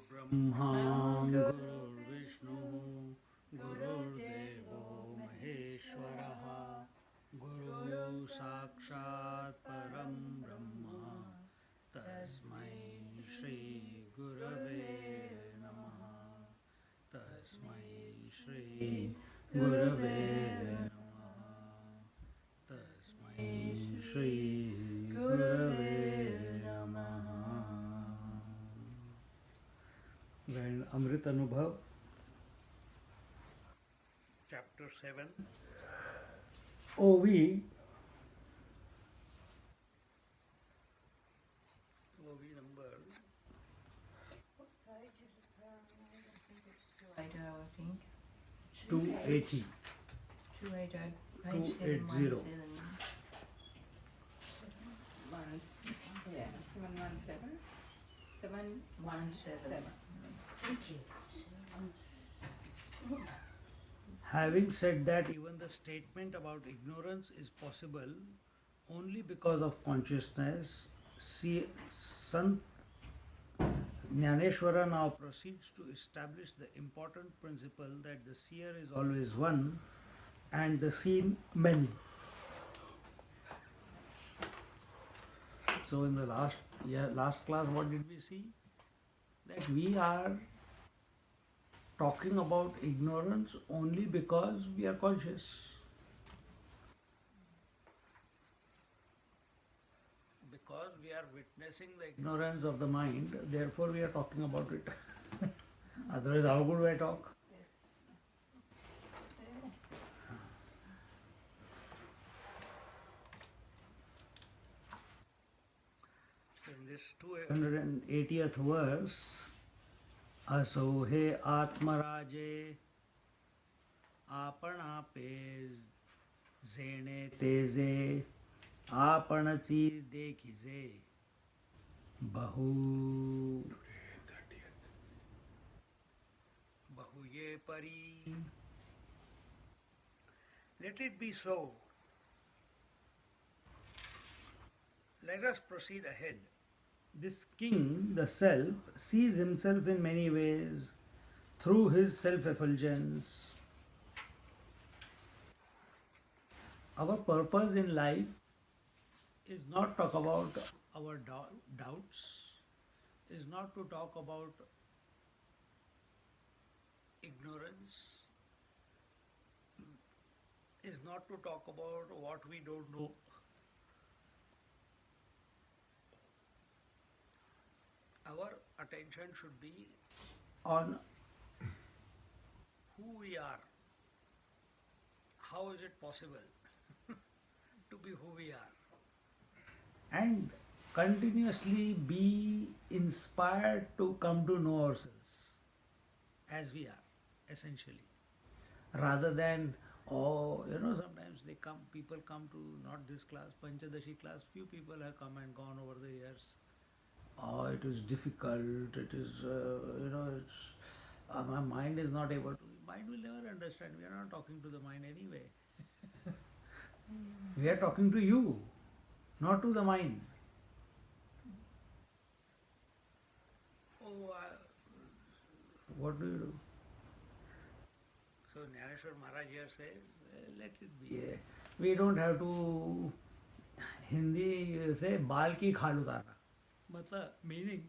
Brahma Gururvishnu Gurudevo Maheshwaraha Guru Sakshat Param Brahma Tasmai Shri Gurave Namaha Tasmai Shri Gurave Namaha Tasmai Shri Gurave Namaha. When Amrutanubhav, chapter 7, OV number. What page is it, Paramananda? I think it's 280, I think. 280. 280, page 280. 717. Yeah, 717. 717. Having said that, even the statement about ignorance is possible only because of consciousness, Sant Jnaneshwara now proceeds to establish the important principle that the seer is always one and the seen many. So in the last class, what did we see? That we are talking about ignorance only because we are conscious. Because we are witnessing the ignorance of the mind, therefore we are talking about it. Otherwise, how would I talk? In this 280th verse, असो हे आत्मराजे आपण पे जेणे तेजे आपणची देखिजे बहु बहुये परी. Let it be so. Let us proceed ahead. This king, the self, sees himself in many ways through his self-effulgence. Our purpose in life is not talk about our doubts, is not to talk about ignorance, is not to talk about what we don't know. Our attention should be on who we are. How is it possible to be who we are? And continuously be inspired to come to know ourselves as we are, essentially. Rather than, sometimes people come to not this class, Panchadashi class, few people have come and gone over the years. Oh, it is difficult, it is, my mind is not able to. Mind will never understand. We are not talking to the mind anyway. We are talking to you, not to the mind. Oh, what do you do? So Jnaneshwar Maharaj here says, let it be. We don't have to, Hindi say, baal ki khal utarna. Meaning,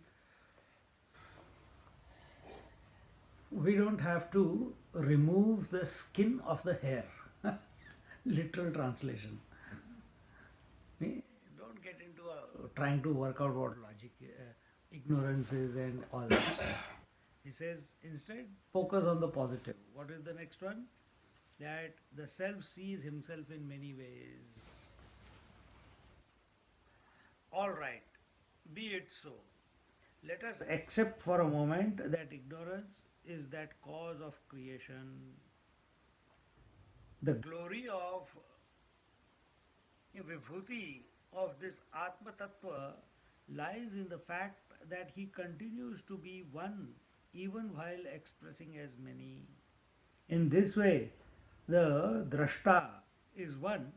we don't have to remove the skin of the hair. Literal translation. We don't get into trying to work out what logic, ignorance is and all that stuff. He says, instead, focus on the positive. What is the next one? That the self sees himself in many ways. All right. Be it so. Let us accept for a moment that ignorance is that cause of creation. The glory of vibhuti of this Atma Tattva lies in the fact that he continues to be one even while expressing as many. In this way, the drashta is one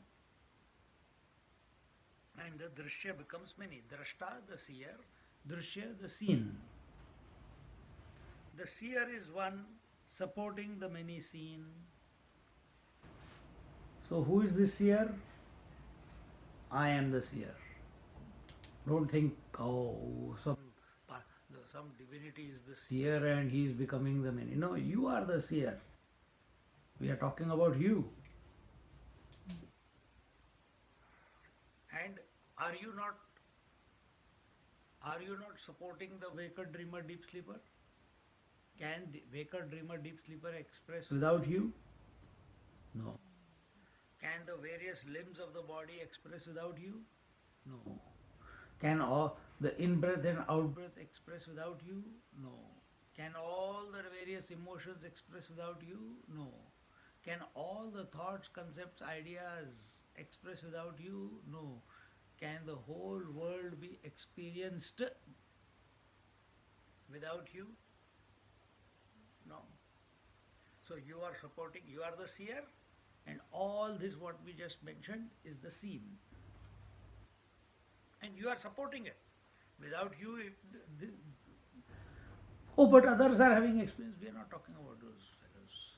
and the drishya becomes many. Drashta, the seer, drishya, the seen. The seer is one supporting the many seen. So who is the seer? I am the seer. Don't think, oh, some divinity is the seer and he is becoming the many. No, you are the seer. We are talking about you. And are you not supporting the waker, dreamer, deep sleeper? Can waker, dreamer, deep sleeper express without you? No. Can the various limbs of the body express without you? No. Can all the in-breath and out-breath express without you? No. Can all the various emotions express without you? No. Can all the thoughts, concepts, ideas express without you? No. Can the whole world be experienced without you? No. So you are supporting, you are the seer, and all this what we just mentioned is the seen. And you are supporting it. Without you, oh, but others are having experience. We are not talking about those fellows.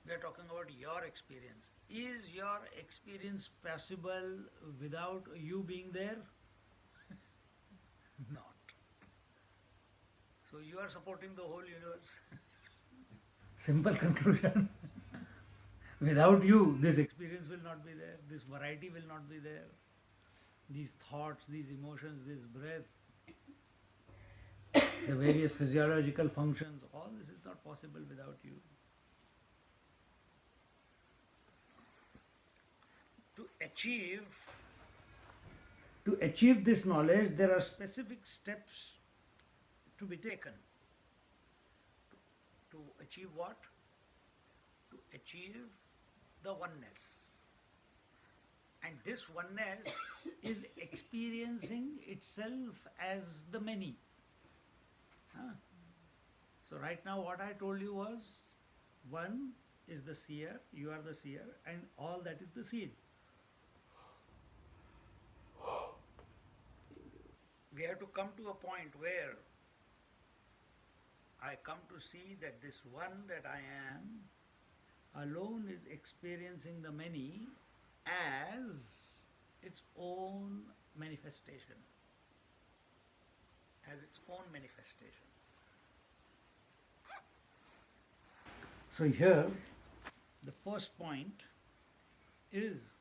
We are talking about your experience. Is your experience possible without you being there? Not. So you are supporting the whole universe. Simple conclusion. Without you, this experience will not be there. This variety will not be there. These thoughts, these emotions, this breath, the various physiological functions, all this is not possible without you. To achieve this knowledge, there are specific steps to be taken. To achieve what? To achieve the oneness. And this oneness is experiencing itself as the many. Huh? So right now what I told you was, one is the seer, you are the seer, and all that is the seed. We have to come to a point where I come to see that this one that I am alone is experiencing the many as its own manifestation. As its own manifestation. So here, the first point is,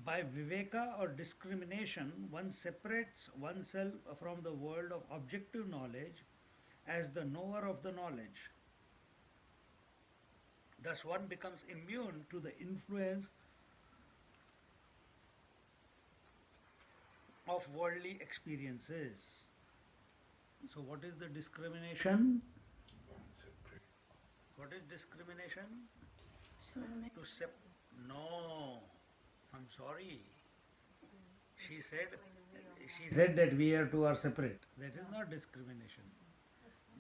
by viveka or discrimination, one separates oneself from the world of objective knowledge as the knower of the knowledge. Thus one becomes immune to the influence of worldly experiences. So what is the discrimination? What is discrimination? No, I'm sorry. She said that we are two are separate. That is not discrimination.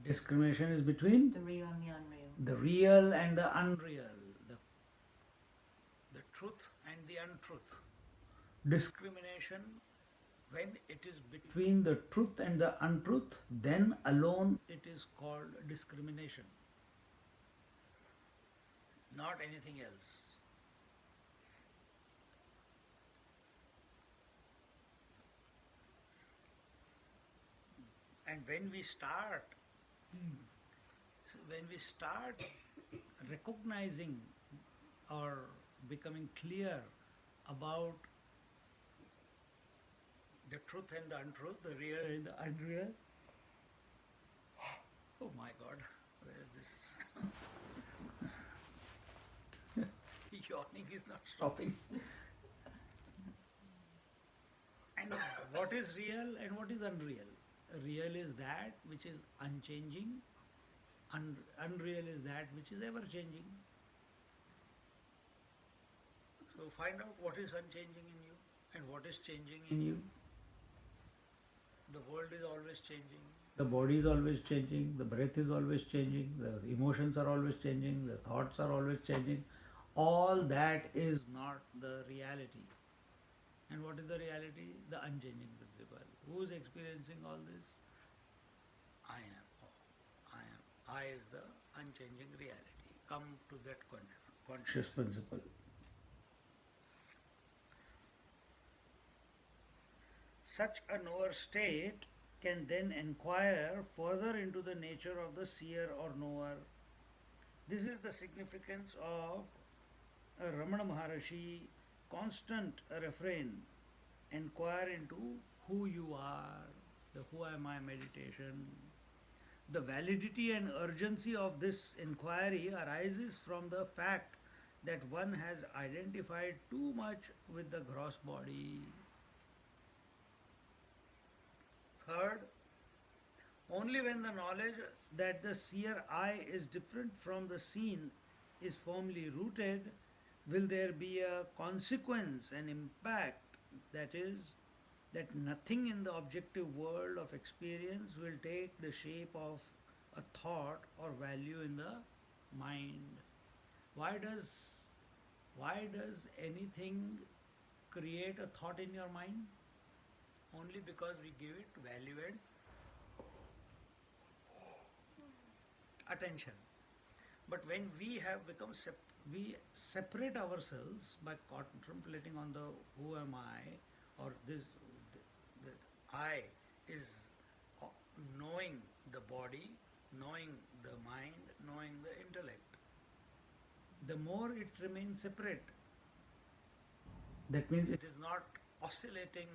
Discrimination is between The real and the unreal. the real and the unreal, the truth and the untruth. Discrimination, when it is between the truth and the untruth, then alone it is called discrimination, not anything else. And when we start recognizing or becoming clear about the truth and the untruth, the real and the unreal, oh my God, where is this? Yawning is not stopping. And what is real and what is unreal? Real is that which is unchanging, unreal is that which is ever changing. So find out what is unchanging in you and what is changing in you. The world is always changing. The body is always changing. The breath is always changing. The emotions are always changing. The thoughts are always changing. All that is not the reality. And what is the reality? The unchanging principle. Who is experiencing all this? I am. Oh, I is the unchanging reality. Come to that conscious principle. Such a knower state can then inquire further into the nature of the seer or knower. This is the significance of Ramana Maharshi constant refrain: inquire into who you are, the who am I meditation. The validity and urgency of this inquiry arises from the fact that one has identified too much with the gross body. Third, only when the knowledge that the seer I is different from the seen is firmly rooted will there be a consequence, an impact, that is, that nothing in the objective world of experience will take the shape of a thought or value in the mind. Why does why does anything create a thought in your mind? Only because we give it value and attention. But when we have become we separate ourselves by contemplating on the who am I, or this the I is knowing the body, knowing the mind, knowing the intellect. The more it remains separate, that means it is not oscillating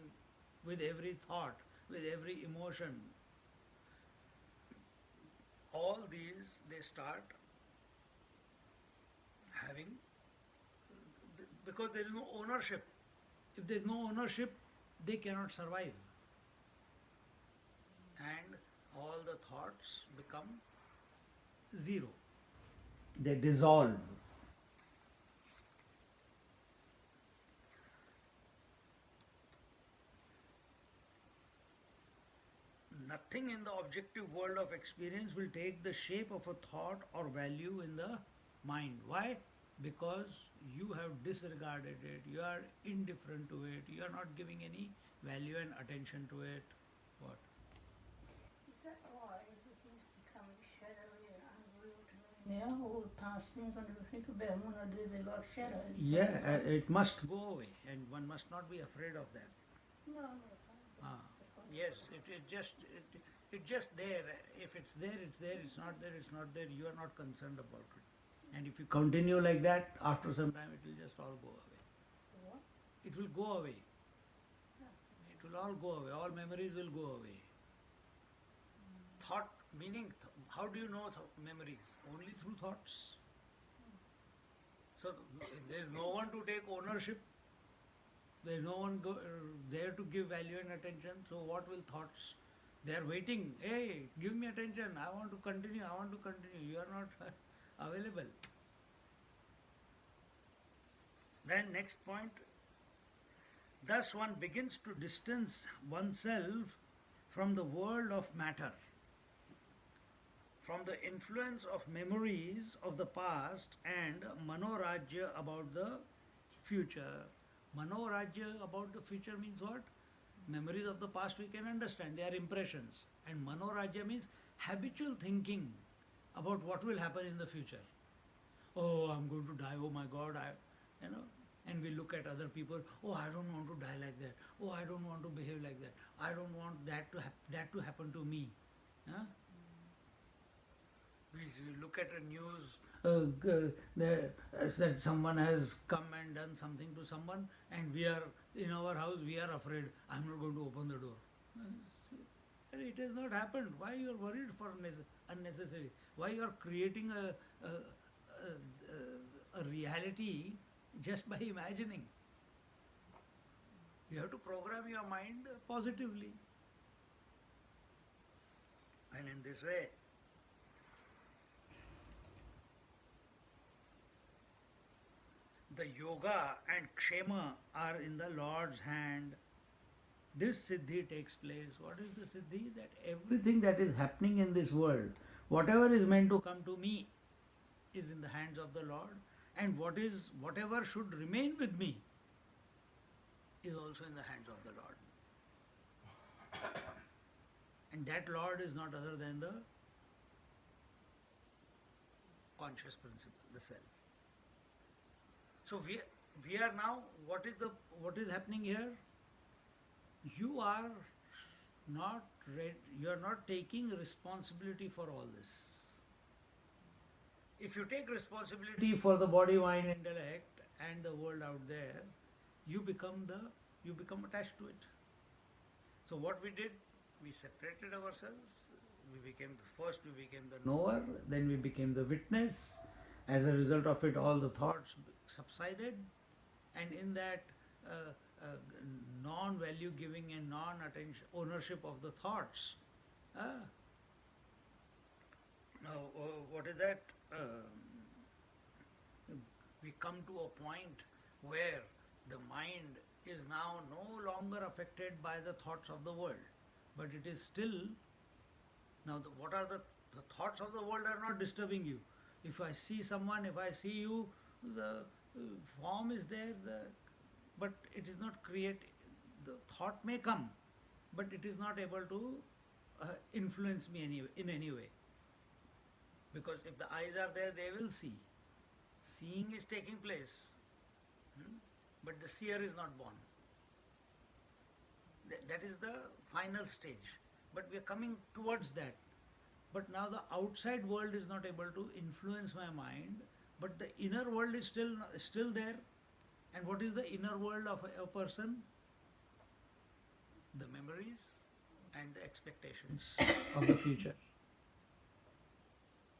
with every thought, with every emotion. All these they start having, because there is no ownership. If there is no ownership, they cannot survive. And all the thoughts become zero. They dissolve. Nothing in the objective world of experience will take the shape of a thought or value in the mind. Why? Because you have disregarded it, you are indifferent to it, you are not giving any value and attention to it. What? Is that why everything's becoming shadowy and unreal to me now? All the past things, when I think about them, when I do, they're like shadows. Yeah, it must go away, and one must not be afraid of that. No, I'm not afraid. Ah, yes, it just there. If it's there, it's there. It's not there, it's not there. You are not concerned about it. And if you continue like that, after some time, it will just all go away. What? It will go away. No. It will all go away. All memories will go away. Thought, meaning, how do you know memories? Only through thoughts. So there is no one to take ownership. There is no one there to give value and attention. So what will thoughts? They are waiting. Hey, give me attention. I want to continue. I want to continue. You are not available. Then next point. Thus one begins to distance oneself from the world of matter, from the influence of memories of the past and manorajya about the future. Manorajya about the future means what? Memories of the past we can understand, they are impressions. And manorajya means habitual thinking about what will happen in the future. Oh, I'm going to die, oh my God, and we look at other people, oh, I don't want to die like that, oh, I don't want to behave like that, I don't want that to happen to me. Huh? We look at a news that someone has come and done something to someone, and we are in our house, we are afraid, I'm not going to open the door. It has not happened. Why you are worried for unnecessary? Why you are creating a reality just by imagining? You have to program your mind positively. And in this way, the yoga and kshema are in the Lord's hand. This siddhi takes place. What is the siddhi? That everything that is happening in this world, whatever is meant to come to me, is in the hands of the Lord, and whatever should remain with me is also in the hands of the Lord. And that Lord is not other than the conscious principle, the self. So we are now, what is happening here? You are you are not taking responsibility for all this. If you take responsibility for the body, mind, intellect, and the world out there, you become attached to it. So what we did, we separated ourselves. We became the knower, then we became the witness. As a result of it, all the thoughts subsided, and in that non-value giving and non-attention ownership of the thoughts, uh, what is that? We come to a point where the mind is now no longer affected by the thoughts of the world, but it is still. Now, what are the thoughts of the world are not disturbing you. If I see someone, if I see you, the form is there, but it is not create. The thought may come, but it is not able to influence me in any way. Because if the eyes are there, they will see. Seeing is taking place, but the seer is not born. That is the final stage. But we are coming towards that. But now the outside world is not able to influence my mind, but the inner world is still there. And what is the inner world of a person? The memories and the expectations of the future.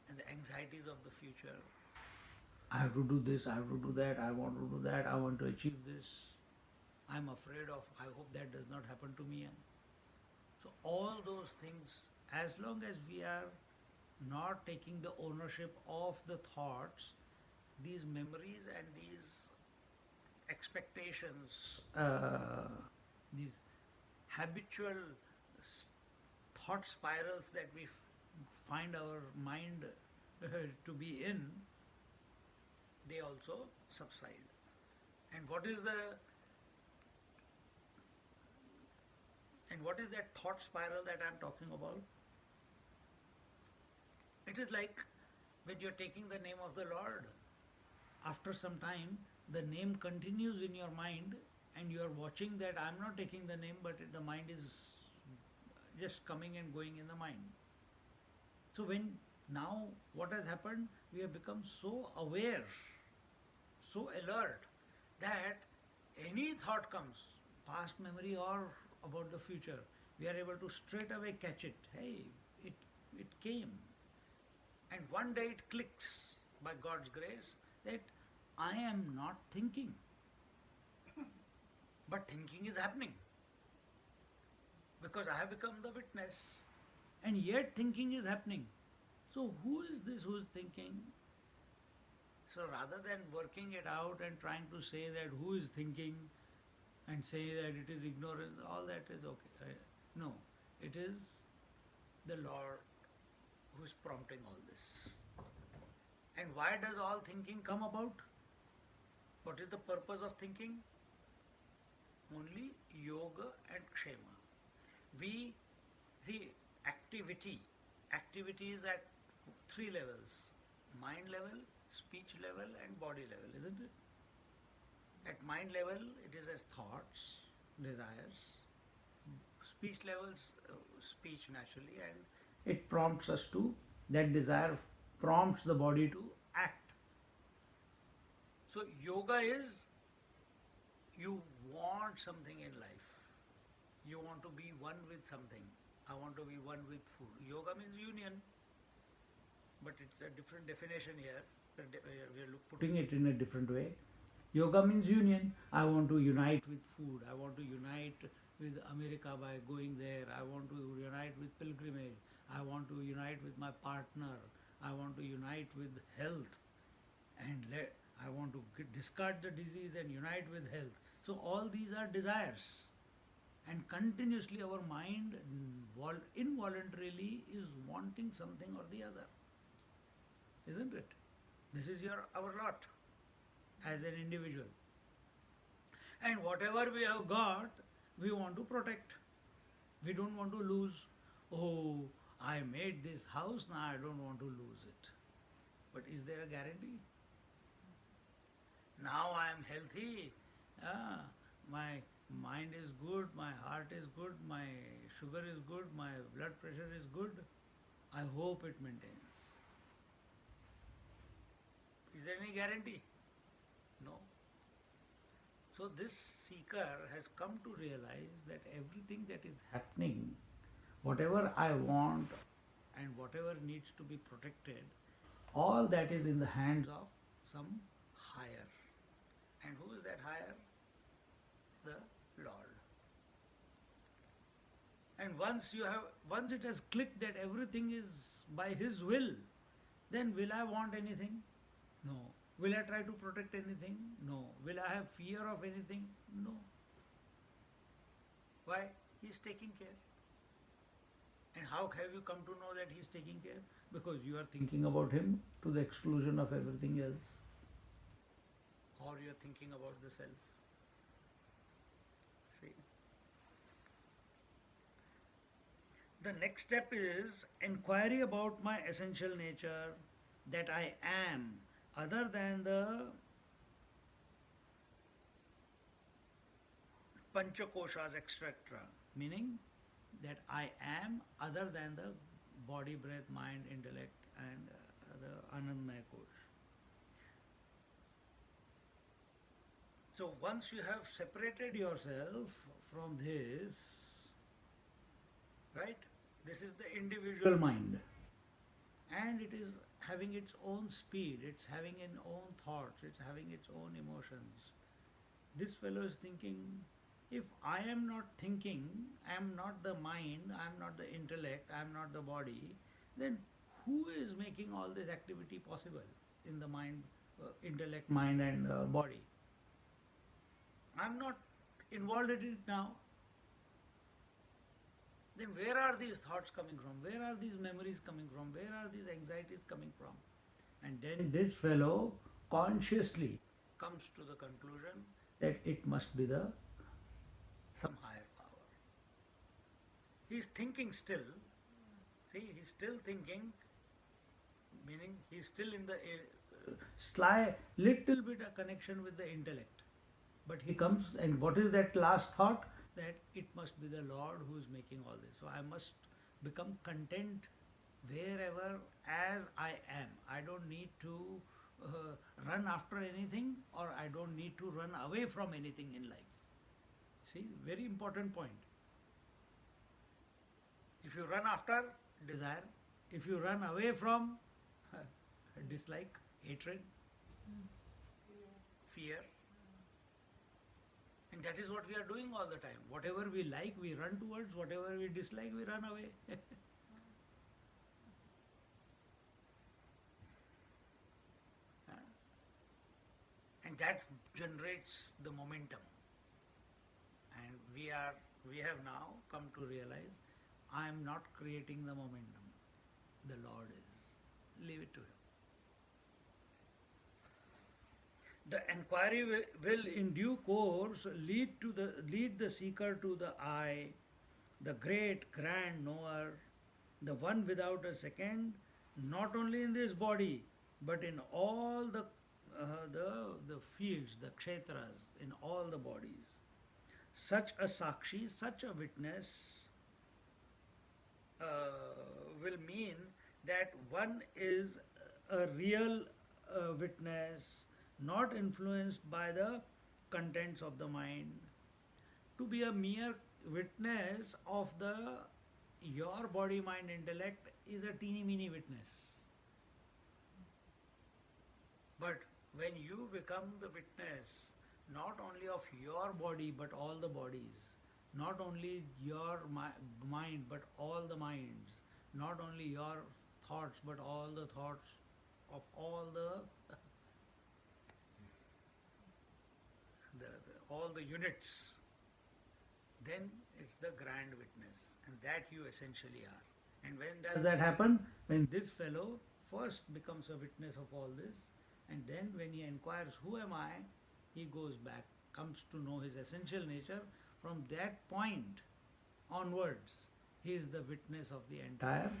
And the anxieties of the future. I have to do this, I have to do that, I want to do that, I want to achieve this. I'm afraid of, I hope that does not happen to me. So all those things, as long as we are not taking the ownership of the thoughts, these memories and these expectations, these habitual thought spirals that we find our mind to be in, they also subside. And what is that thought spiral that I am talking about? It is like when you are taking the name of the Lord. After some time, the name continues in your mind, and you are watching that I am not taking the name, but the mind is just coming and going in the mind. So now what has happened? We have become so aware, so alert, that any thought comes, past memory or about the future, we are able to straight away catch it. Hey, it came. And one day it clicks by God's grace that I am not thinking, but thinking is happening. Because I have become the witness, and yet thinking is happening. So who is this who is thinking? So rather than working it out and trying to say that who is thinking and say that it is ignorance, all that is okay. No, it is the Lord who is prompting all this. And why does all thinking come about? What is the purpose of thinking? Only yoga and kshema. We see activity. Activity is at three levels: mind level, speech level, and body level, isn't it? At mind level, it is as thoughts, desires. Speech levels, speech naturally, and it prompts us to, that desire prompts the body to act. So yoga is, you want something in life. You want to be one with something. I want to be one with food. Yoga means union. But it's a different definition here. We are putting it in a different way. Yoga means union. I want to unite with food. I want to unite with America by going there. I want to unite with pilgrimage. I want to unite with my partner. I want to unite with health. And I want to discard the disease and unite with health. So all these are desires. And continuously our mind involuntarily is wanting something or the other. Isn't it? This is our lot as an individual. And whatever we have got, we want to protect. We don't want to lose. Oh, I made this house, now I don't want to lose it. But is there a guarantee? Now I am healthy, ah, my mind is good, my heart is good, my sugar is good, my blood pressure is good. I hope it maintains. Is there any guarantee? No. So this seeker has come to realize that everything that is happening, whatever I want and whatever needs to be protected, all that is in the hands of some higher. And who is that higher? The Lord. And once it has clicked that everything is by His will, then will I want anything? No. Will I try to protect anything? No. Will I have fear of anything? No. Why? He is taking care. And how have you come to know that He is taking care? Because you are thinking about Him to the exclusion of everything else. Or you are thinking about the self. See? The next step is inquiry about my essential nature, that I am, other than the Panchakoshas, etc. Meaning that I am other than the body, breath, mind, intellect, and the Anandmaya Kosh. So once you have separated yourself from this, right? This is the individual mind, and it is having its own speed, it's having its own thoughts, it's having its own emotions. This fellow is thinking, if I am not thinking, I am not the mind, I am not the intellect, I am not the body, then who is making all this activity possible in the mind, intellect, mind, and body? I am not involved in it now. Then where are these thoughts coming from? Where are these memories coming from? Where are these anxieties coming from? And then this fellow consciously comes to the conclusion that it must be the some higher power. He is thinking still. See, he is still thinking, meaning he is still in the sly little bit a connection with the intellect. But he comes, and what is that last thought? That it must be the Lord who is making all this. So I must become content wherever as I am. I don't need to run after anything, or I don't need to run away from anything in life. See, very important point. If you run after, desire. If you run away from, dislike, hatred, fear. And that is what we are doing all the time. Whatever we like, we run towards. Whatever we dislike, we run away. And that generates the momentum. And we have now come to realize, I am not creating the momentum. The Lord is. Leave it to Him. The enquiry will in due course lead the seeker to the I, the great grand knower, the one without a second, not only in this body, but in all the fields, the kshetras, in all the bodies. Such a sakshi, such a witness will mean that one is a real witness, not influenced by the contents of the mind. To be a mere witness of your body, mind, intellect is a teeny meeny witness. But when you become the witness not only of your body but all the bodies, not only your mind but all the minds, not only your thoughts but all the thoughts of all all the units, then it's the grand witness, and that you essentially are. And when does that happen? When this fellow first becomes a witness of all this, and then when he inquires, who am I? He goes back, comes to know his essential nature. From that point onwards, he is the witness of the entire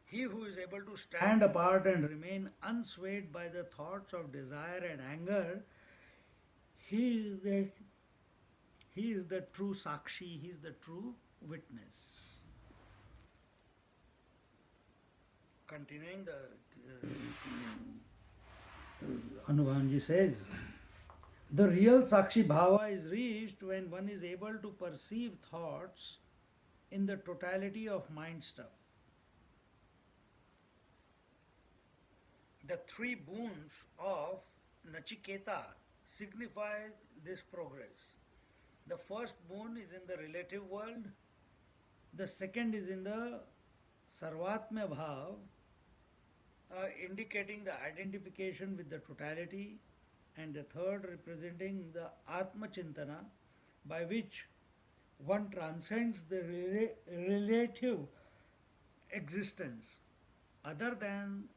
He who is able to stand apart and remain unswayed by the thoughts of desire and anger, he is the, he is the true Sakshi, he is the true witness. Continuing, the Anubhavanji says, the real Sakshi Bhava is reached when one is able to perceive thoughts in the totality of mind stuff. The three boons of Nachiketa signify this progress. The first boon is in the relative world, the second is in the Sarvatmya Bhav, indicating the identification with the totality, and the third representing the Atma Chintana, by which one transcends the relative existence. Other than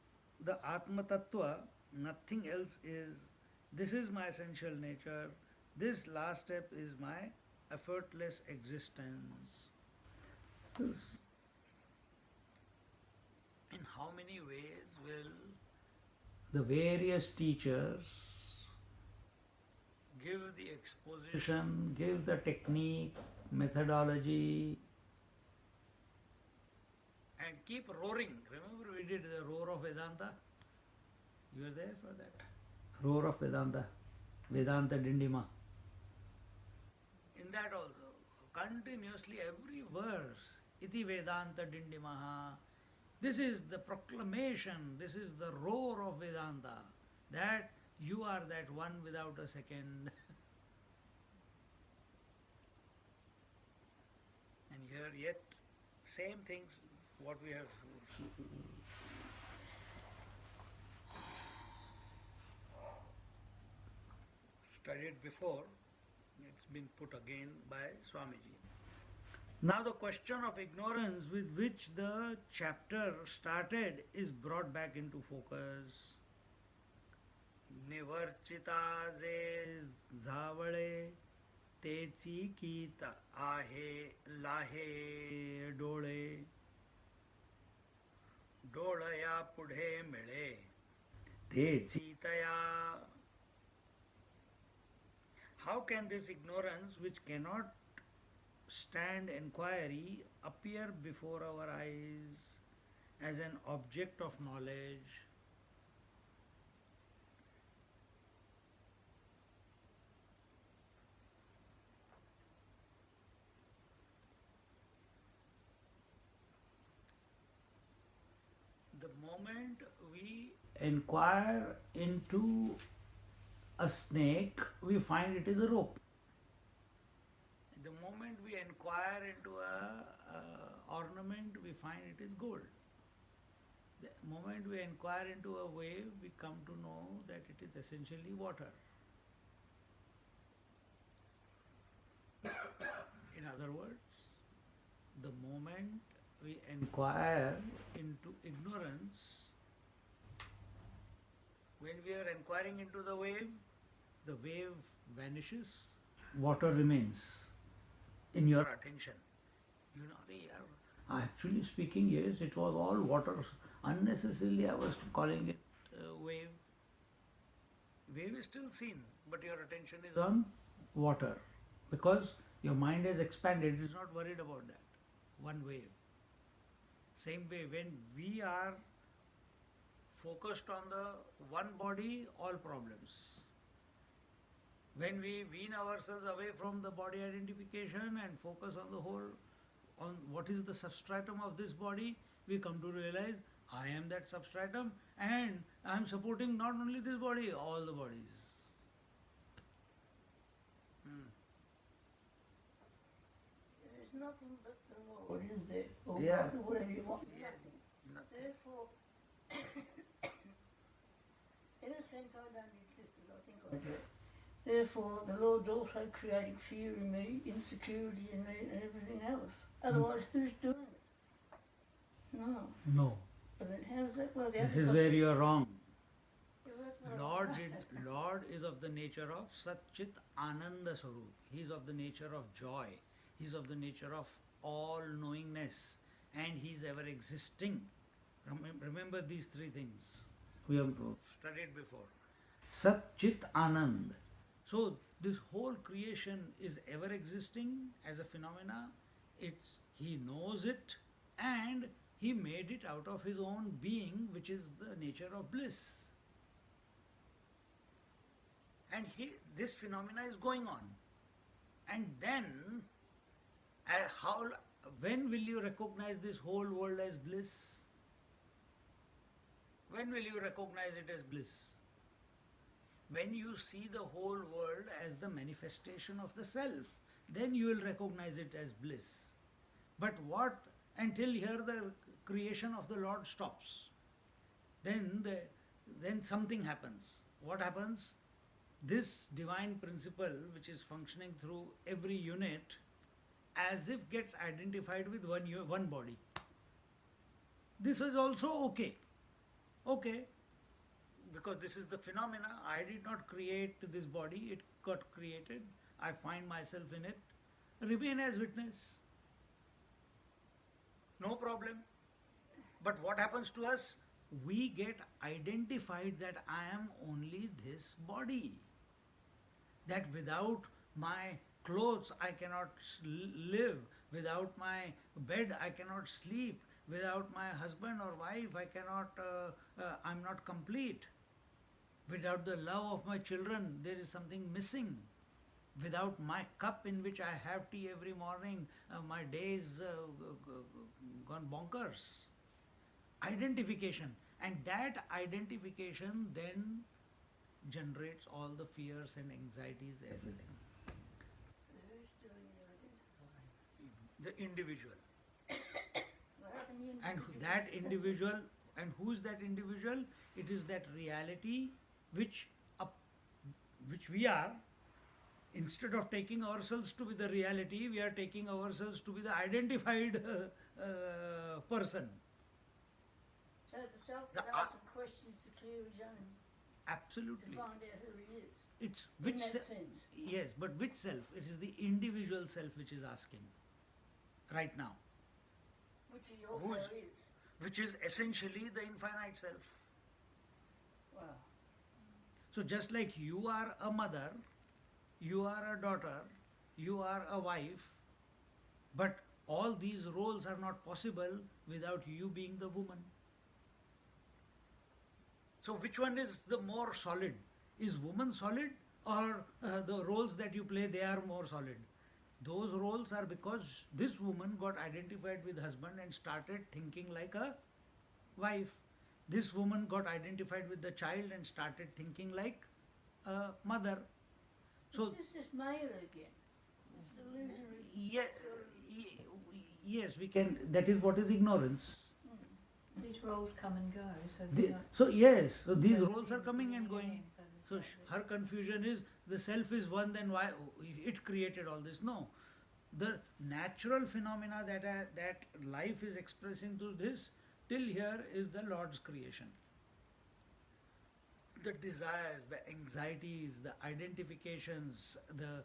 the Atma Tattva, nothing else is. This is my essential nature. This last step is my effortless existence. In how many ways will the various teachers give the exposition, give the technique, methodology, and keep roaring? Remember, we did the roar of Vedanta? You were there for that? Roar of Vedanta, Vedanta Dindima. In that also, continuously every verse, Iti Vedanta Dindimaha. This is the proclamation, this is the roar of Vedanta, that you are that one without a second. And here yet, same things, what we have studied before, it's been put again by Swamiji. Now the question of ignorance with which the chapter started is brought back into focus. Nivarchita je zavale techi kita ahe lahe dole dolaya pudhe mile techi taya. How can this ignorance, which cannot stand inquiry, appear before our eyes as an object of knowledge? The moment we inquire into a snake, we find it is a rope. The moment we inquire into a ornament, we find it is gold. The moment we inquire into a wave, we come to know that it is essentially water. In other words, the moment we inquire into ignorance, when we are inquiring into the wave vanishes, water remains in your attention. You know, actually speaking, yes, it was all water. Unnecessarily I was calling it wave. Wave is still seen, but your attention is on water because your mind has expanded, it is not worried about that. One wave. Same way, when we are focused on the one body, all problems. When we wean ourselves away from the body identification and focus on the whole, on what is the substratum of this body, we come to realize I am that substratum and I am supporting not only this body, all the bodies. There is nothing but the Lord, is there? Or Yeah. whatever you want. Yeah. Nothing. Nothing. Therefore, in a sense, I don't exist as I think I do. Therefore, the Lord's also creating fear in me, insecurity in me, and everything else. Otherwise, who's doing it? No. No. But then how does that work? This is where you are wrong. Yeah, that's what Lord is of the nature of Satchit Ananda Swarup. He is of the nature of joy. He is of the nature of all knowingness. And He is ever existing. Remember these three things we have studied before. Sat, Chit, Anand. So this whole creation is ever existing as a phenomena. He knows it, and he made it out of his own being, which is the nature of bliss. And this phenomena is going on. And then, when will you recognize this whole world as bliss? When will you recognize it as bliss? When you see the whole world as the manifestation of the self, then you will recognize it as bliss. But until here the creation of the Lord stops. Then something happens. What happens? This divine principle, which is functioning through every unit, as if gets identified with one body. This is also okay. Okay, because this is the phenomena. I did not create this body, it got created. I find myself in it. Remain as witness. No problem. But what happens to us? We get identified that I am only this body. That without my clothes I cannot live. Without my bed I cannot sleep. Without my husband or wife I'm not complete. Without the love of my children there is something missing. Without my cup in which I have tea every morning, my day is gone bonkers. Identification. And that identification then generates all the fears and anxieties, everything. Who's doing the identifying? The individual. Well, how can you And individuals that separate? individual, and who is that individual? It is that reality which we are. Instead of taking ourselves to be the reality, we are taking ourselves to be the identified person. So the self The can ask some questions to clear his own, to Absolutely. find out who he is. It's In which that se- sense. Yes, but which self? It is the individual self which is asking right now, Which he also Who is- is. which is essentially the infinite self. Wow. So just like you are a mother, you are a daughter, you are a wife, but all these roles are not possible without you being the woman. So which one is the more solid? Is woman solid, or the roles that you play, they are more solid? Those roles are because this woman got identified with husband and started thinking like a wife. This woman got identified with the child and started thinking like a mother. So It's just male again. It's illusory. yes, we can. That is what is ignorance. These roles come and go, so The- they're not- so yes, so these so roles are coming and going. So her confusion is the self is one, then why it created all this? No, the natural phenomena that life is expressing through this till here is the Lord's creation. The desires, the anxieties, the identifications, the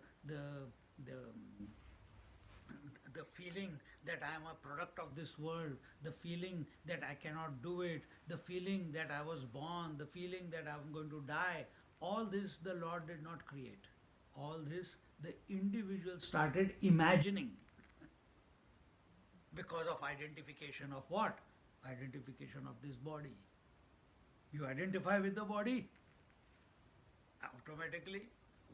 feeling that I am a product of this world, the feeling that I cannot do it, the feeling that I was born, the feeling that I am going to die, all this the Lord did not create. All this the individual started imagining because of identification of what? Identification of this body. You identify with the body, automatically,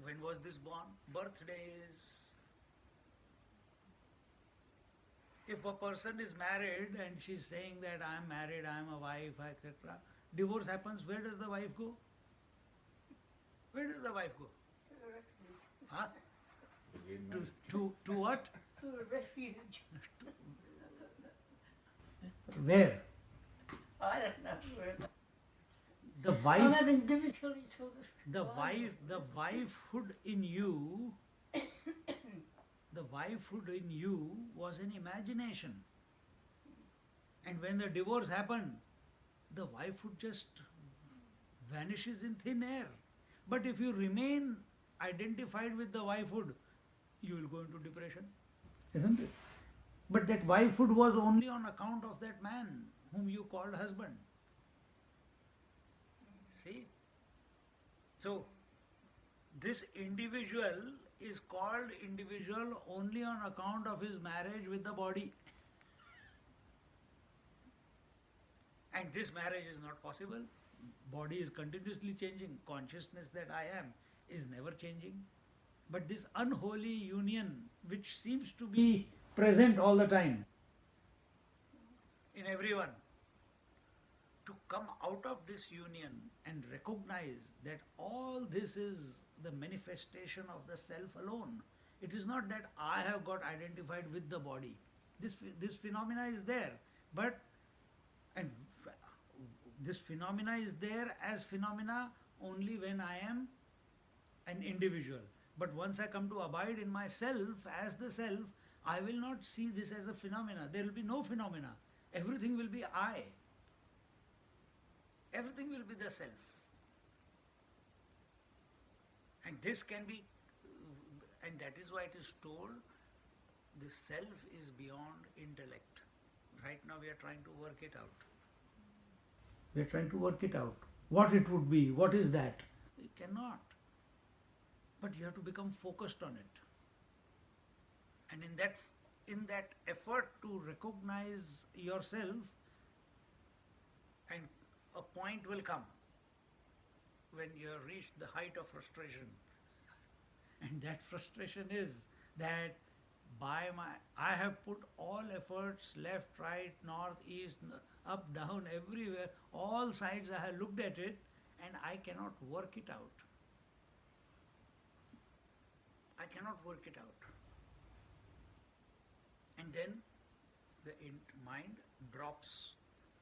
when was this born? Birthdays. If a person is married and she's saying that I am married, I am a wife, etc., divorce happens, where does the wife go? Where does the wife go? To a refuge. Huh? To what? To a refuge. Where? I don't know where. The I'm wife, having difficulty sort of. the finding wife, the this. wifehood in you, the wifehood in you was an imagination. And when the divorce happened, the wifehood just vanishes in thin air. But if you remain identified with the wifehood, you will go into depression. Isn't it? But that wifehood was only on account of that man whom you called husband. See? So, this individual is called individual only on account of his marriage with the body. And this marriage is not possible. Body is continuously changing. Consciousness that I am is never changing. But this unholy union, which seems to be present all the time in everyone, to come out of this union and recognize that all this is the manifestation of the self alone. It is not that I have got identified with the body. This phenomena is there, but and this phenomena is there as phenomena only when I am an individual. But once I come to abide in myself as the self, I will not see this as a phenomena. There will be no phenomena. Everything will be I. Everything will be the self. And this can be, and that is why it is told, the self is beyond intellect. Right now we are trying to work it out. We are trying to work it out. What it would be, what is that? You cannot. But you have to become focused on it. And in that effort to recognize yourself, and a point will come when you have reached the height of frustration. And that frustration is that I have put all efforts, left, right, north, east, up, down, everywhere, all sides I have looked at it, and I cannot work it out. I cannot work it out. And then the mind drops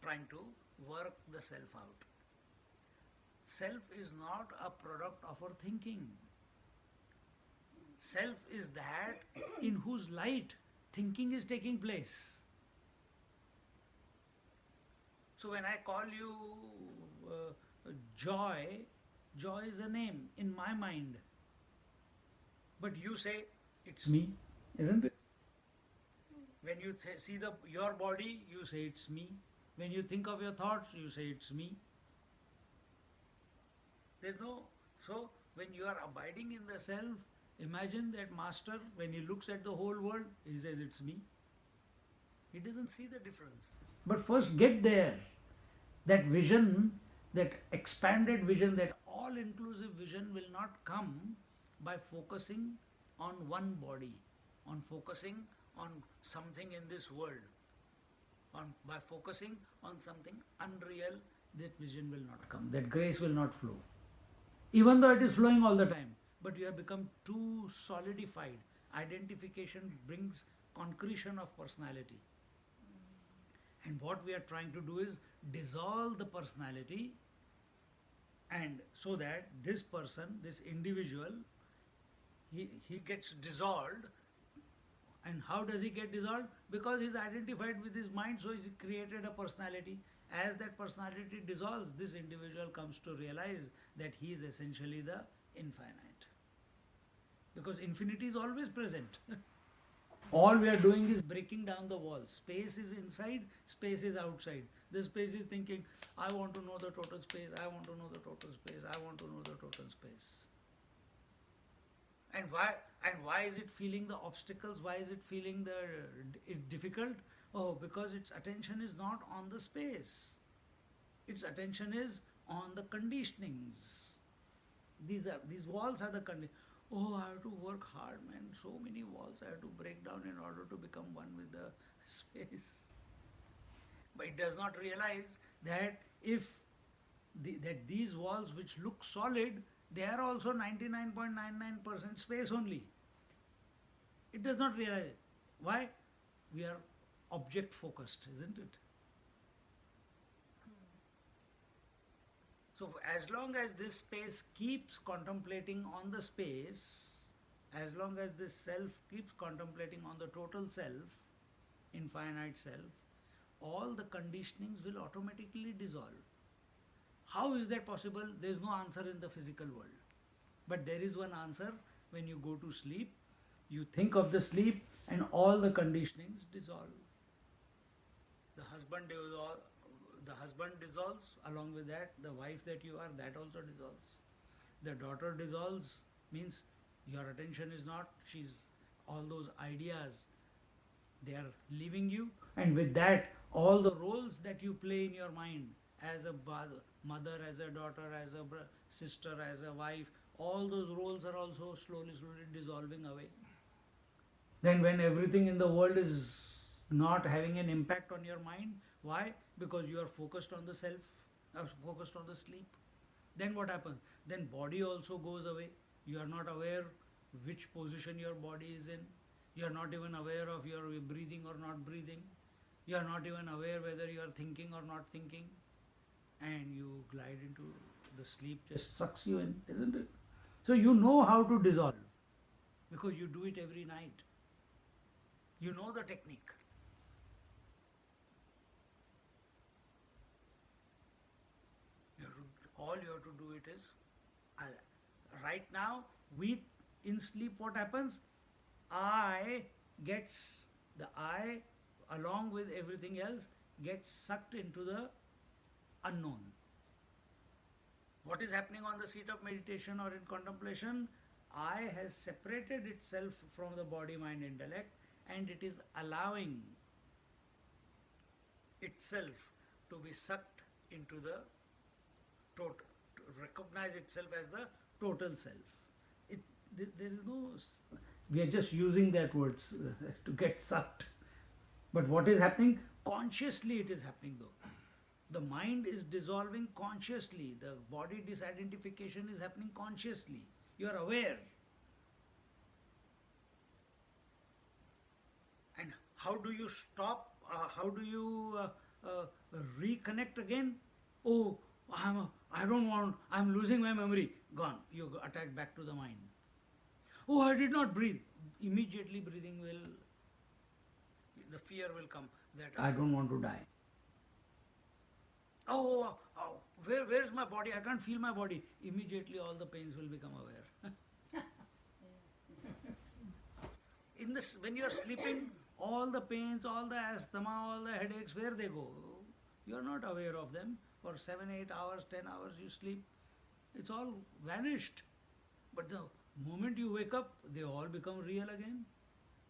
trying to work the self out. Self is not a product of our thinking. Self is that in whose light thinking is taking place. So when I call you joy, joy is a name in my mind. But you say, it's me, isn't it? When you see your body, you say, it's me. When you think of your thoughts, you say, it's me. So when you are abiding in the self, imagine that master, when he looks at the whole world, he says, it's me. He doesn't see the difference. But first get there. That vision, that expanded vision, that all-inclusive vision will not come by focusing on one body, on focusing on something in this world. By focusing on something unreal, that vision will not come, that grace will not flow. Even though it is flowing all the time, but you have become too solidified. Identification brings concretion of personality. And what we are trying to do is dissolve the personality, and so that this person, this individual, he gets dissolved. And how does he get dissolved? Because he is identified with his mind, so he created a personality. As that personality dissolves, this individual comes to realize that he is essentially the infinite. Because infinity is always present. All we are doing is breaking down the walls. Space is inside, space is outside. The space is thinking, I want to know the total space, I want to know the total space, I want to know the total space. And why is it feeling the obstacles? Why is it feeling it difficult? Oh, because its attention is not on the space. Its attention is on the conditionings. These walls are the conditionings. Oh, I have to work hard, man. So many walls I have to break down in order to become one with the space. But it does not realize that that these walls which look solid, they are also 99.99% space only. It does not realize it. Why? We are object focused, isn't it? So as long as this space keeps contemplating on the space, as long as this self keeps contemplating on the total self, infinite self, all the conditionings will automatically dissolve. How is that possible? There is no answer in the physical world. But there is one answer. When you go to sleep, you think of the sleep and all the conditionings dissolve. The husband The husband dissolves, along with that, the wife that you are, that also dissolves. The daughter dissolves, means your attention is not, she's, all those ideas, they are leaving you, and with that, all the roles that you play in your mind, as a mother, as a daughter, as a sister, as a wife, all those roles are also slowly, slowly dissolving away. Then when everything in the world is not having an impact on your mind, why? Because you are focused on the self, focused on the sleep. Then what happens? Then body also goes away. You are not aware which position your body is in. You are not even aware of your breathing or not breathing. You are not even aware whether you are thinking or not thinking. And you glide into the sleep, just sucks you in, isn't it? So you know how to dissolve because you do it every night. You know the technique. All you have to do it is, right now, we, in sleep, what happens? I gets, the I, along with everything else, gets sucked into the unknown. What is happening on the seat of meditation or in contemplation? I has separated itself from the body, mind, intellect, and it is allowing itself to be sucked into the total, to recognize itself as the total self. There is no, we are just using that word to get sucked. But what is happening? Consciously it is happening though. The mind is dissolving consciously. The body disidentification is happening consciously. You are aware. And how do you stop? How do you reconnect again? Oh, I don't want, I'm losing my memory. Gone. You attack back to the mind. Oh, I did not breathe. Immediately breathing will, the fear will come that I don't want to die. Where is my body? I can't feel my body. Immediately all the pains will become aware. In this, when you are sleeping, all the pains, all the asthma, all the headaches, where they go? You are not aware of them. For 7, 8 hours, 10 hours you sleep. It's all vanished. But the moment you wake up, they all become real again.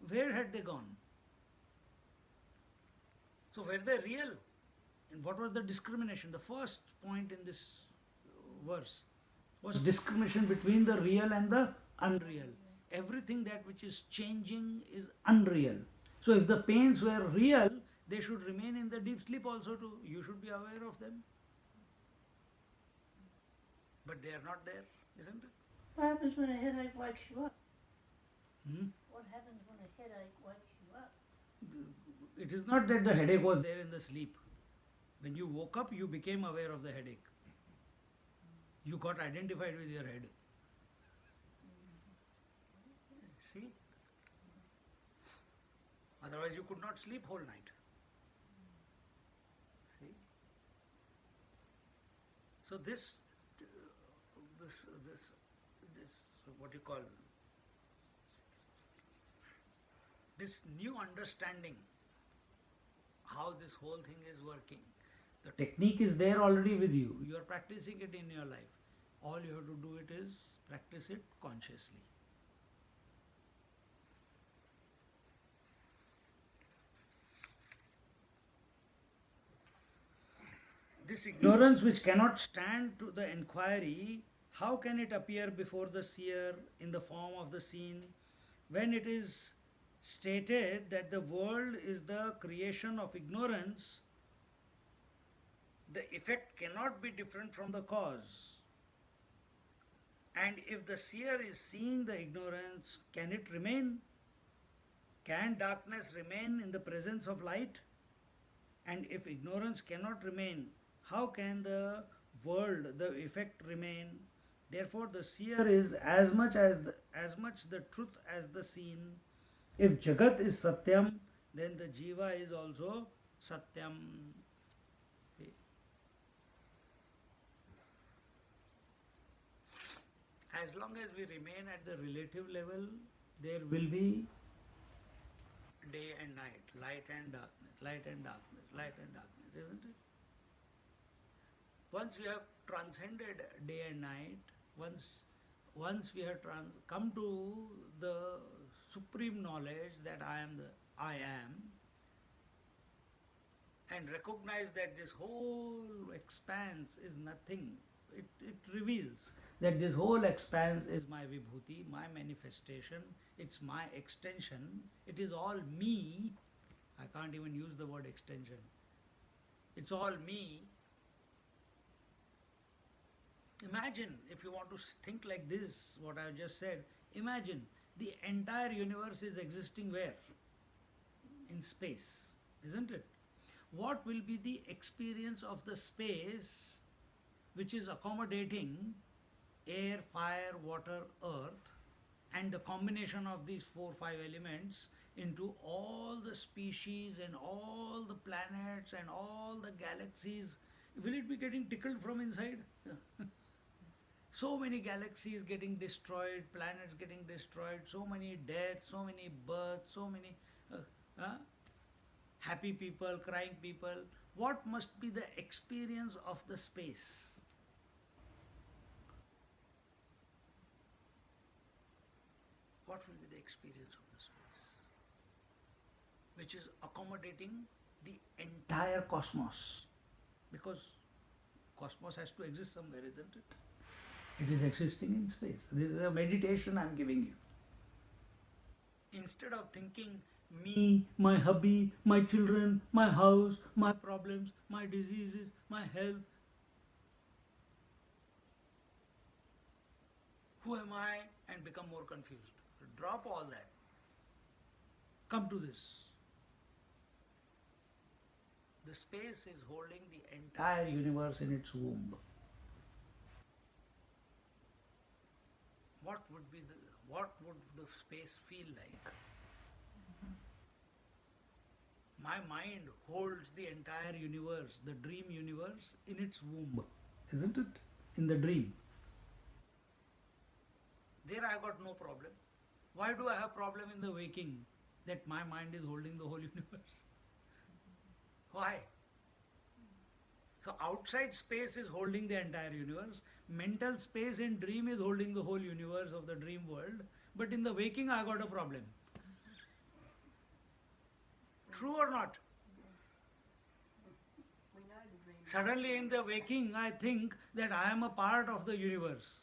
Where had they gone? So were they real? And what was the discrimination? The first point in this verse was discrimination between the real and the unreal. Everything that which is changing is unreal. So if the pains were real, they should remain in the deep sleep also too. You should be aware of them. But they are not there, isn't it? What happens when a headache wakes you up? Hmm? What happens when a headache wakes you up? It is not that the headache was there in the sleep. When you woke up, you became aware of the headache. You got identified with your head. See? Otherwise you could not sleep whole night. See? So this what you call, this new understanding how this whole thing is working. The technique is there already with you. You are practicing it in your life. All you have to do it is practice it consciously. This ignorance which cannot stand to the inquiry, how can it appear before the seer in the form of the seen, when it is stated that the world is the creation of ignorance? The effect cannot be different from the cause. And if the seer is seeing the ignorance, can it remain? Can darkness remain in the presence of light? And if ignorance cannot remain, how can the world, the effect remain? Therefore, the seer is as much the truth as the seen. If Jagat is Satyam, then the Jiva is also Satyam. As long as we remain at the relative level, there will be day and night, light and darkness, light and darkness, light and darkness, isn't it? Once we have transcended day and night, once we have come to the supreme knowledge that I am the I am, and recognize that this whole expanse is nothing. It reveals that this whole expanse is my vibhuti, my manifestation, it's my extension, it is all me. I can't even use the word extension. It's all me. Imagine, if you want to think like this, what I just said, imagine the entire universe is existing where? In space, isn't it? What will be the experience of the space which is accommodating air, fire, water, earth, and the combination of these 4 5 elements into all the species and all the planets and all the galaxies? Will it be getting tickled from inside? So many galaxies getting destroyed, planets getting destroyed, so many deaths, so many births, so many uh, happy people, crying people. What must be the experience of the space? What will be the experience of the space? Which is accommodating the entire cosmos. Because cosmos has to exist somewhere, isn't it? It is existing in space. This is a meditation I am giving you. Instead of thinking me, my hubby, my children, my house, my problems, my diseases, my health, who am I, and become more confused. Drop all that. Come to this. The space is holding the entire universe in its womb. What would the space feel like? My mind holds the entire universe, the dream universe, in its womb, isn't it? In the dream. There I got no problem. Why do I have problem in the waking that my mind is holding the whole universe? Why? So outside space is holding the entire universe. Mental space in dream is holding the whole universe of the dream world. But in the waking I got a problem. True or not? We know the dream. Suddenly in the waking I think that I am a part of the universe.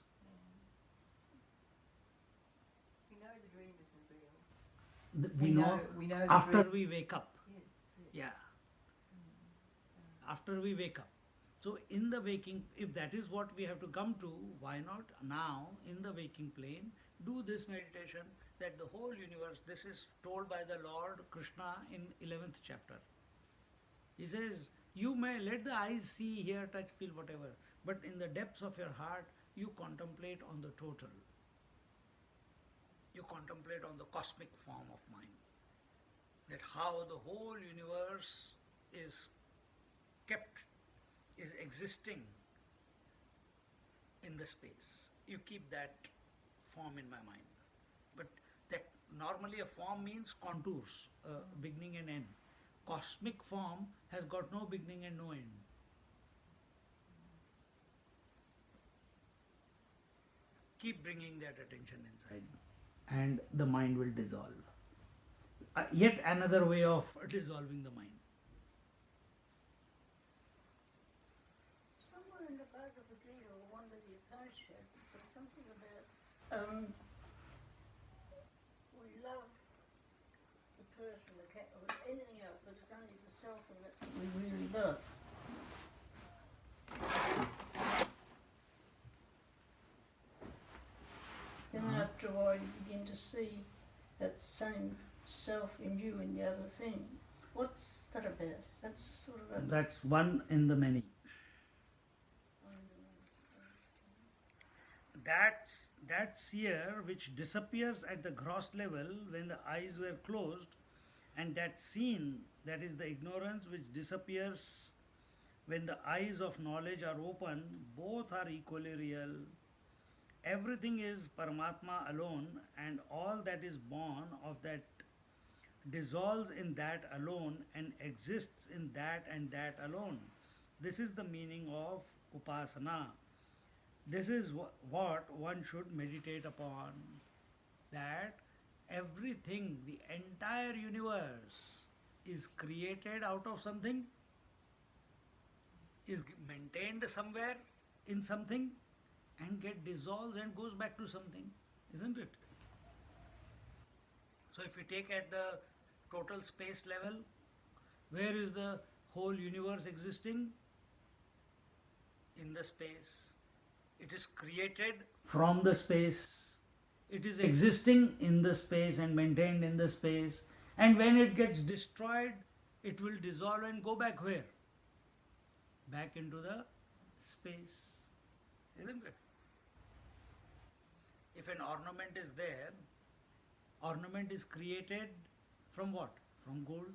We know the dream isn't real. We know the after dream. we wake up. Yes, yes. Yeah. After we wake up. So in the waking, if that is what we have to come to, why not now in the waking plane do this meditation that the whole universe, this is told by the Lord Krishna in 11th chapter. He says, you may let the eyes see, hear, touch, feel, whatever, but in the depths of your heart, you contemplate on the total. You contemplate on the cosmic form of mind. That how the whole universe is existing in the space. You keep that form in my mind. But that normally a form means contours, beginning and end. Cosmic form has got no beginning and no end. Keep bringing that attention inside, and the mind will dissolve. Yet another way of dissolving the mind. Somewhere in the Bhagavad Gita or one of the Upanishads, it said something about we love the person, the cat, or anything else, but it's only the self that we really love. Then after a while you begin to see that same self in you in the other thing. What's that about? That's sort of a... That's one in the many. That seer which disappears at the gross level when the eyes were closed, and that seen, that is the ignorance which disappears when the eyes of knowledge are open, both are equally real. Everything is Paramatma alone, and all that is born of that dissolves in that alone and exists in that and that alone. This is the meaning of upasana. This is what one should meditate upon. That everything, the entire universe is created out of something, is maintained somewhere in something, and get dissolved and goes back to something, isn't it? So if we take at the total space level, where is the whole universe existing? In the space. It is created from the space. It is existing in the space and maintained in the space. And when it gets destroyed, it will dissolve and go back where? Back into the space. Isn't it? If an ornament is there, ornament is created from what? From gold.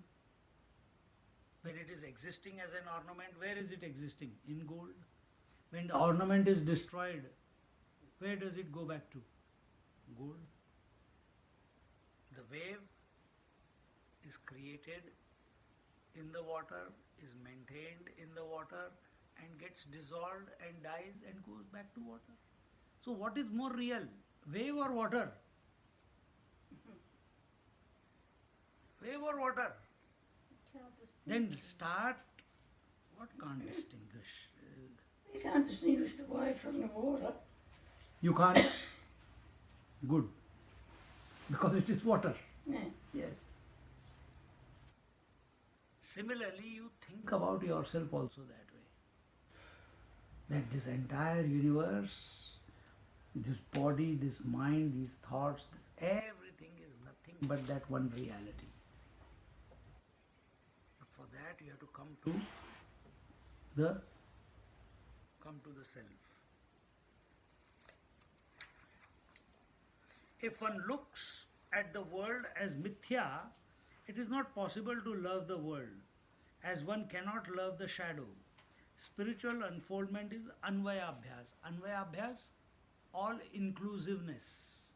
When it is existing as an ornament, where is it existing? In gold. When the ornament is destroyed, where does it go back to? Gold. The wave is created in the water, is maintained in the water, and gets dissolved and dies and goes back to water. So what is more real, wave or water? Wave or water? Then start, what can't distinguish? You can't distinguish the wave from the water. You can't? Good. Because it is water. Yeah. Yes. Similarly, you think about yourself also that way. That this entire universe, this body, this mind, these thoughts, everything is nothing but that one reality. But for that you have to come to the self. If one looks at the world as mithya, it is not possible to love the world, as one cannot love the shadow. Spiritual unfoldment is anvaya abhyas. Anvaya abhyas, all inclusiveness.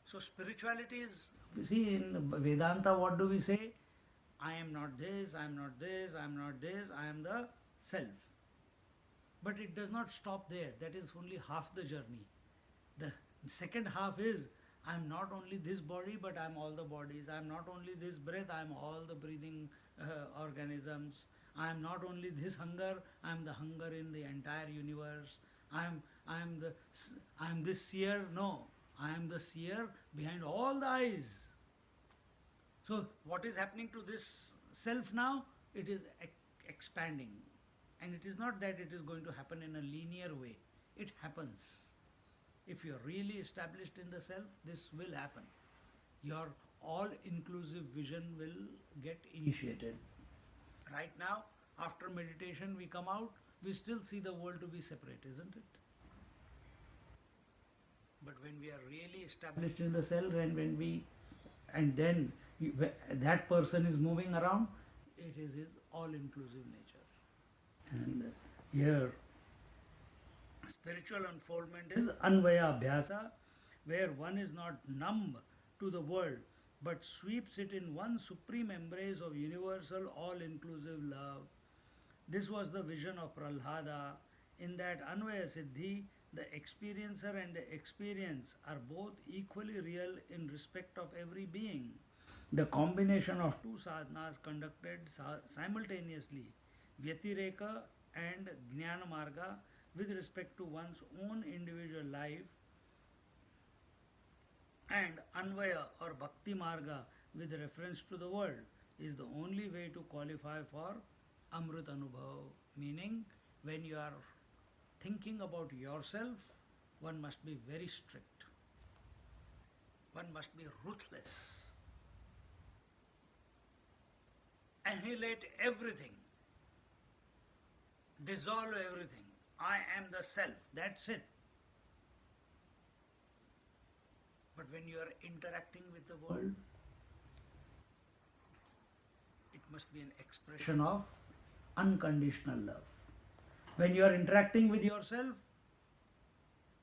So spirituality is, you see, in Vedanta what do we say? I am not this, I am not this, I am not this, I am the self. But it does not stop there. That is only half the journey. The second half is, I am not only this body, but I am all the bodies. I am not only this breath, I am all the breathing organisms. I am not only this hunger, I am the hunger in the entire universe. I am this seer. No, I am the seer behind all the eyes. So what is happening to this self now? It is expanding. And it is not that it is going to happen in a linear way. It happens. If you are really established in the self, this will happen. Your all-inclusive vision will get initiated. Right now, after meditation, we come out, we still see the world to be separate, isn't it? But when we are really established in the self, and then that person is moving around, it is his all-inclusive nature. And here, spiritual unfoldment is anvaya abhyasa, where one is not numb to the world, but sweeps it in one supreme embrace of universal, all-inclusive love. This was the vision of Prahlada. In that Anvaya Siddhi, the experiencer and the experience are both equally real in respect of every being. The combination of two sadhanas conducted simultaneously, Vyatireka and Jnana Marga, with respect to one's own individual life, and Anvaya or Bhakti Marga with reference to the world, is the only way to qualify for Amrutanubhav. Meaning, when you are thinking about yourself, one must be very strict. One must be ruthless. Annihilate everything. Dissolve everything. I am the self. That's it. But when you are interacting with the world, it must be an expression of unconditional love. When you are interacting with yourself,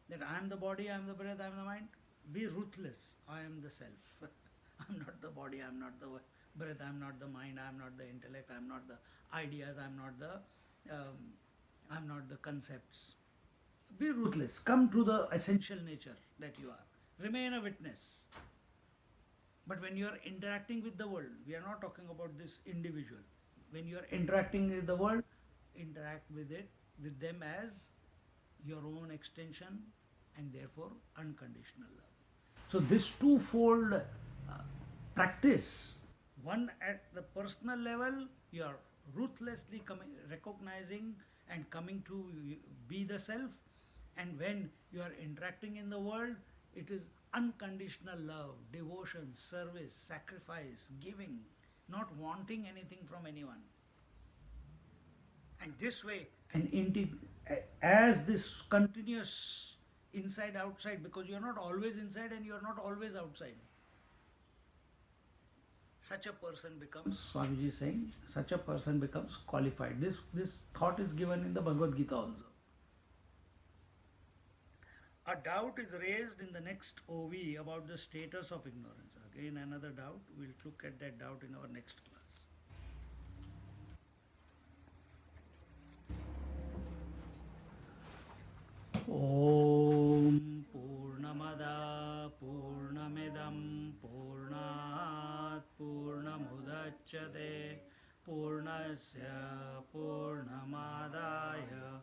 that I am the body, I am the breath, I am the mind, be ruthless. I am the self. I am not the body, I am not the breath, I am not the mind, I am not the intellect, I am not the ideas, I am not the I'm not the concepts. Be ruthless. Come to the essential nature that you are. Remain a witness. But when you are interacting with the world, we are not talking about this individual. When you are interacting with the world, interact with it, with them as your own extension and therefore unconditional love. So this twofold practice, one at the personal level, you are ruthlessly recognizing and coming to be the self, and when you are interacting in the world, it is unconditional love, devotion, service, sacrifice, giving, not wanting anything from anyone. And this way, as this continuous inside outside, because you are not always inside and you are not always outside, such a person becomes, Swamiji is saying, such a person becomes qualified. This thought is given in the Bhagavad Gita also. A doubt is raised in the next OV about the status of ignorance. Again, another doubt. We'll look at that doubt in our next class. Om Purnamada Purnamidam Purnat Purnamudachyate Purnasya Purnamadaya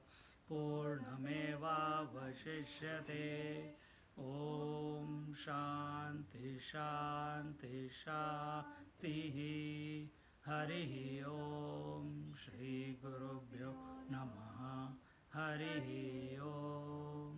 Purnamevavashishyate. Om Shanti Shanti Shanti. Harihi Om Shri Gurubhyo Namaha. Harihi Om.